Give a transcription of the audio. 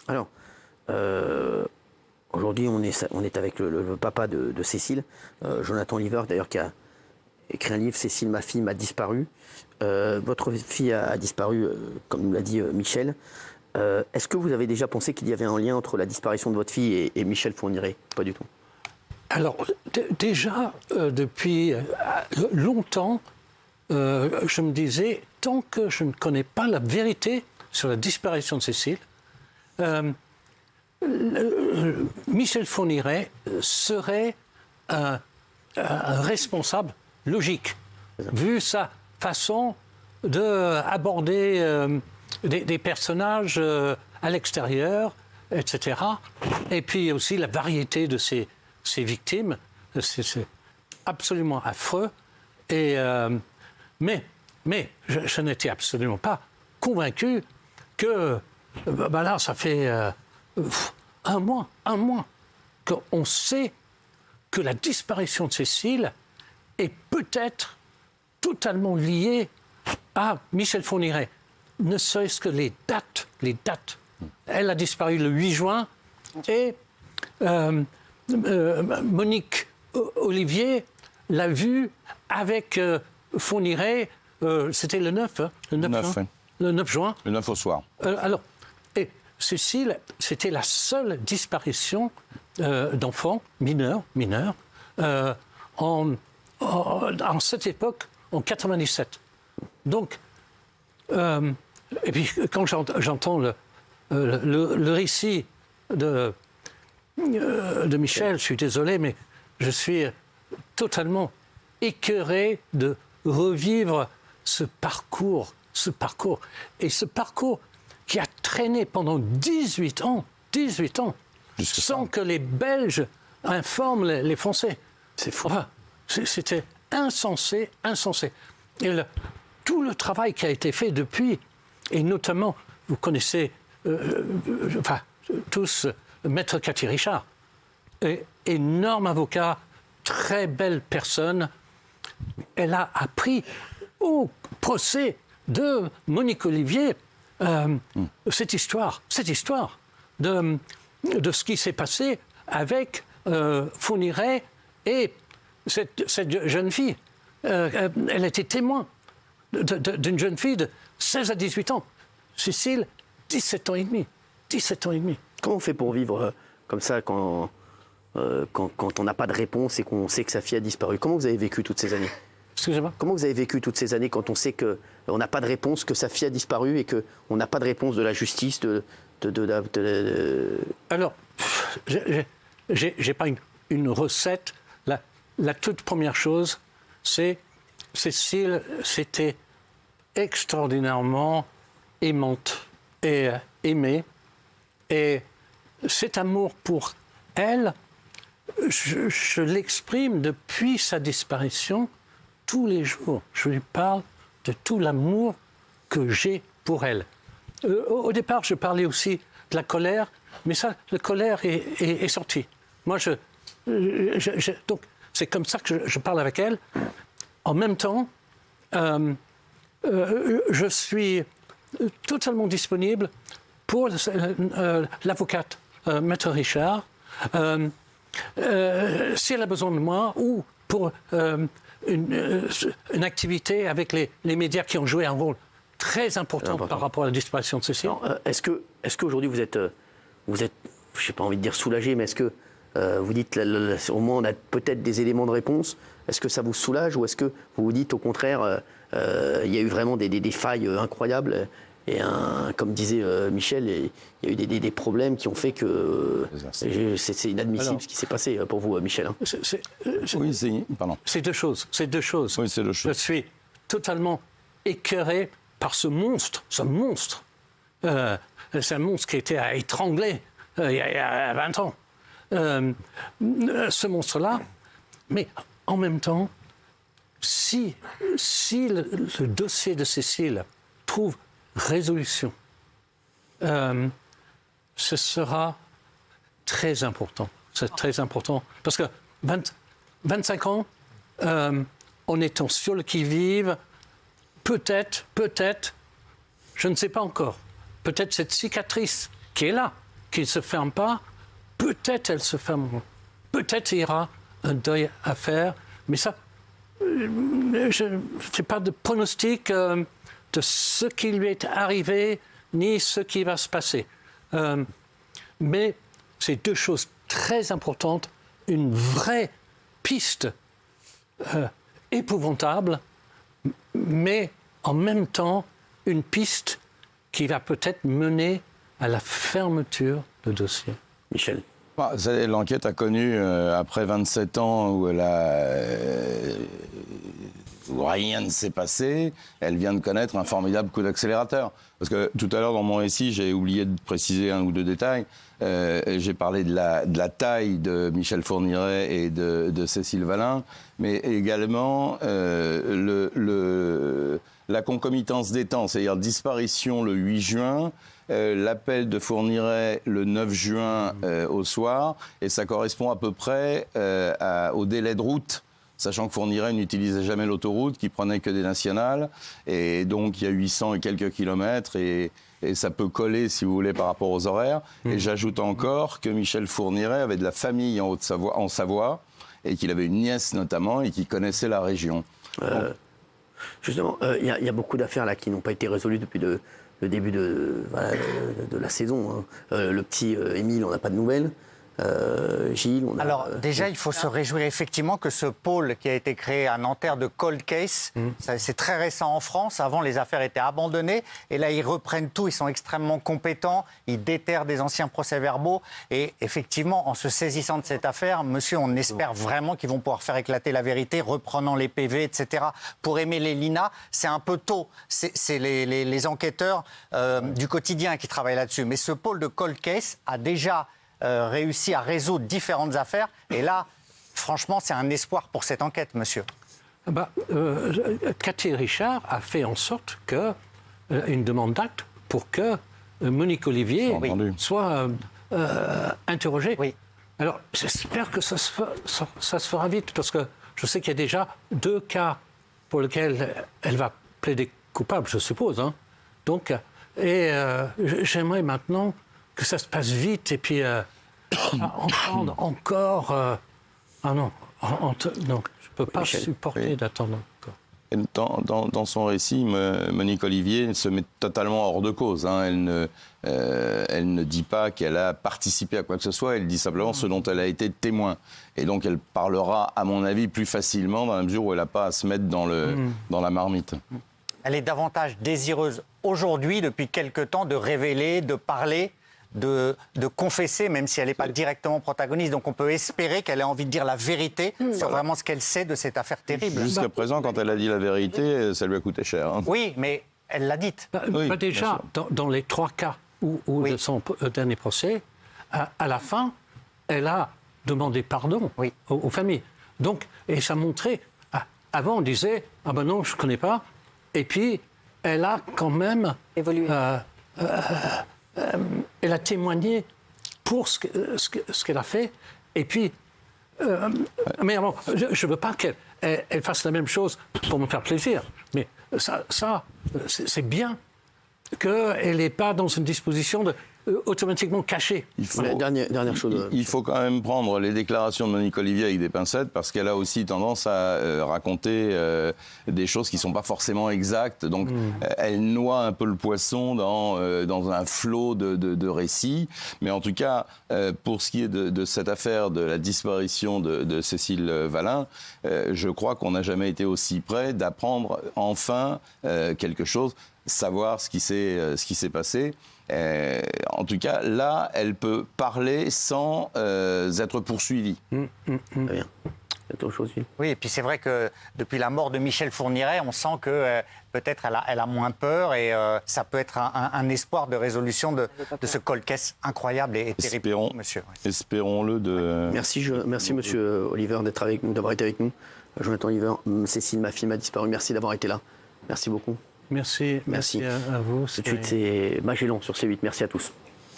Alors, aujourd'hui, on est avec le papa de Cécile, Jonathan Liver, d'ailleurs, qui a écrit un livre, Cécile, ma fille m'a disparu. Votre fille a disparu, comme nous l'a dit Michel. Est-ce que vous avez déjà pensé qu'il y avait un lien entre la disparition de votre fille et Michel Fourniret? Pas du tout. Alors, déjà, depuis longtemps, je me disais, tant que je ne connais pas la vérité sur la disparition de Cécile, Michel Fourniret serait un responsable logique, vu sa façon d'aborder des personnages à l'extérieur, etc. Et puis aussi la variété de ces victimes, c'est absolument affreux. Mais je n'étais absolument pas convaincu que, là, ça fait un mois qu'on sait que la disparition de Cécile est peut-être totalement liée à Michel Fourniret. Ne serait-ce que les dates. Elle a disparu le 8 juin et Monique Olivier l'a vue avec Fourniret, c'était le 9, hein, le 9 juin. Le 9 juin. Le 9 au soir. Alors, et Cécile, c'était la seule disparition d'enfants mineurs en cette époque, en 97. Donc, et puis quand j'entends le récit de Michel, je suis désolé, mais je suis totalement écœuré de revivre ce parcours. Et ce parcours qui a traîné pendant 18 ans, sans que les Belges informent les Français. C'est fou. Enfin, c'était insensé. Et tout le travail qui a été fait depuis, et notamment, vous connaissez tous Maître Cathy Richard, énorme avocat, très belle personne. Elle a appris au procès de Monique Olivier cette histoire de ce qui s'est passé avec Fourniret et cette jeune fille. Elle était témoin d'une jeune fille de 16 à 18 ans. Cécile, 17 ans et demi. Comment on fait pour vivre comme ça quand on n'a pas de réponse et qu'on sait que sa fille a disparu? Comment vous avez vécu toutes ces années? Excusez-moi. Comment vous avez vécu toutes ces années quand on sait qu'on n'a pas de réponse, que sa fille a disparu et qu'on n'a pas de réponse de la justice Alors, j'ai pas une recette. La toute première chose, c'est Cécile, c'était extraordinairement aimante et aimée. Et cet amour pour elle, je l'exprime depuis sa disparition tous les jours. Je lui parle de tout l'amour que j'ai pour elle. Au départ, je parlais aussi de la colère, mais ça, la colère est sortie. Moi, donc, c'est comme ça que je parle avec elle. En même temps, je suis totalement disponible pour l'avocate, Maître Richard, si elle a besoin de moi, ou pour une activité avec les médias qui ont joué un rôle très important par rapport à la disparition de Cécile. Est-ce qu'aujourd'hui vous êtes, je n'ai pas envie de dire soulagé, mais est-ce que vous dites au moins on a peut-être des éléments de réponse? Est-ce que ça vous soulage ou est-ce que vous vous dites au contraire il y a eu vraiment des failles incroyables et comme disait Michel, il y a eu des problèmes qui ont fait que c'est inadmissible. Alors, ce qui s'est passé pour vous, Michel. Hein. C'est deux choses. Oui, c'est deux choses. Je suis totalement écœuré par ce monstre. C'est un monstre qui a été étranglé il y a 20 ans. Ce monstre-là, mais en même temps, si le dossier de Cécile trouve résolution, ce sera très important. C'est très important. Parce que 25 ans, en étant sur le qui-vive, peut-être, je ne sais pas encore, peut-être cette cicatrice qui est là, qu'ils ne se ferment pas, peut-être elles se fermeront. Peut-être il y aura un deuil à faire, mais ça, je ne fais pas de pronostic de ce qui lui est arrivé, ni ce qui va se passer. Mais c'est deux choses très importantes. Une vraie piste épouvantable, mais en même temps, une piste qui va peut-être mener à la fermeture du dossier. Michel. L'enquête a connu, après 27 ans où où rien ne s'est passé, elle vient de connaître un formidable coup d'accélérateur. Parce que tout à l'heure, dans mon récit, j'ai oublié de préciser un ou deux détails. J'ai parlé de la taille de Michel Fourniret et de Cécile Valin, mais également la concomitance des temps, c'est-à-dire disparition le 8 juin, l'appel de Fourniret le 9 juin au soir, et ça correspond à peu près au délai de route, sachant que Fourniret n'utilisait jamais l'autoroute, qui prenait que des nationales, et donc il y a 800 et quelques kilomètres, et ça peut coller, si vous voulez, par rapport aux horaires. Et j'ajoute encore que Michel Fourniret avait de la famille en Haute-Savoie, en Savoie, et qu'il avait une nièce notamment, et qui connaissait la région. Justement, il y a beaucoup d'affaires là qui n'ont pas été résolues depuis le début de la saison. Le petit Émile, on n'a pas de nouvelles. Gilles, Alors déjà, il faut se réjouir effectivement que ce pôle qui a été créé à Nanterre de Cold Case, c'est très récent en France. Avant, les affaires étaient abandonnées. Et là, ils reprennent tout. Ils sont extrêmement compétents. Ils déterrent des anciens procès-verbaux. Et effectivement, en se saisissant de cette affaire, monsieur, on espère vraiment qu'ils vont pouvoir faire éclater la vérité, reprenant les PV, etc. Pour Aimé Lélina, c'est un peu tôt. C'est les enquêteurs du quotidien qui travaillent là-dessus. Mais ce pôle de Cold Case a déjà réussi à résoudre différentes affaires. Et là, franchement, c'est un espoir pour cette enquête, monsieur. Cathy Richard a fait en sorte que une demande d'acte pour que Monique Olivier soit interrogée. Oui. Alors, j'espère que ça se fera vite, parce que je sais qu'il y a déjà 2 cas pour lesquels elle va plaider coupable, je suppose. Hein. Donc, j'aimerais maintenant que ça se passe vite, et puis entendre encore... ah non, non, je ne peux pas supporter d'attendre encore. Dans son récit, Monique Olivier se met totalement hors de cause. Hein. Elle ne dit pas qu'elle a participé à quoi que ce soit, elle dit simplement ce dont elle a été témoin. Et donc elle parlera, à mon avis, plus facilement dans la mesure où elle n'a pas à se mettre dans la marmite. Elle est davantage désireuse aujourd'hui, depuis quelque temps, de révéler, de parler, de confesser, même si elle n'est pas directement protagoniste. Donc on peut espérer qu'elle ait envie de dire la vérité sur vraiment ce qu'elle sait de cette affaire terrible. Jusqu'à présent, quand elle a dit la vérité, ça lui a coûté cher. Hein. Oui, mais elle l'a dite. Déjà, dans les 3 cas de son dernier procès, à la fin, elle a demandé pardon aux familles. Donc, et ça montrait... avant, on disait « Ah ben non, je ne connais pas ». Et puis, elle a quand même... évolué. Elle a témoigné pour ce qu'elle a fait. Et puis, mais bon, je ne veux pas qu'elle fasse la même chose pour me faire plaisir. Mais ça c'est bien qu'elle n'est pas dans une disposition de automatiquement cacher. Dernière chose. Il faut quand même prendre les déclarations de Monique Olivier avec des pincettes, parce qu'elle a aussi tendance à raconter des choses qui ne sont pas forcément exactes. Donc elle noie un peu le poisson dans un flot de récits. Mais en tout cas, pour ce qui est de cette affaire de la disparition de Cécile Valin, je crois qu'on n'a jamais été aussi près d'apprendre enfin quelque chose, savoir ce qui s'est passé. En tout cas, là, elle peut parler sans être poursuivie. Très bien. Autre chose, oui, et puis c'est vrai que depuis la mort de Michel Fourniret, on sent que peut-être elle a moins peur, et ça peut être un espoir de résolution de ce cold case incroyable et terrible, monsieur. Espérons-le. Merci, monsieur Oliver, d'avoir été avec nous. Jonathan Oliver, Cécile, ma fille, m'a disparu. Merci d'avoir été là. Merci beaucoup. Merci à vous. Tout de suite, c'est Magellan sur C8. Merci à tous.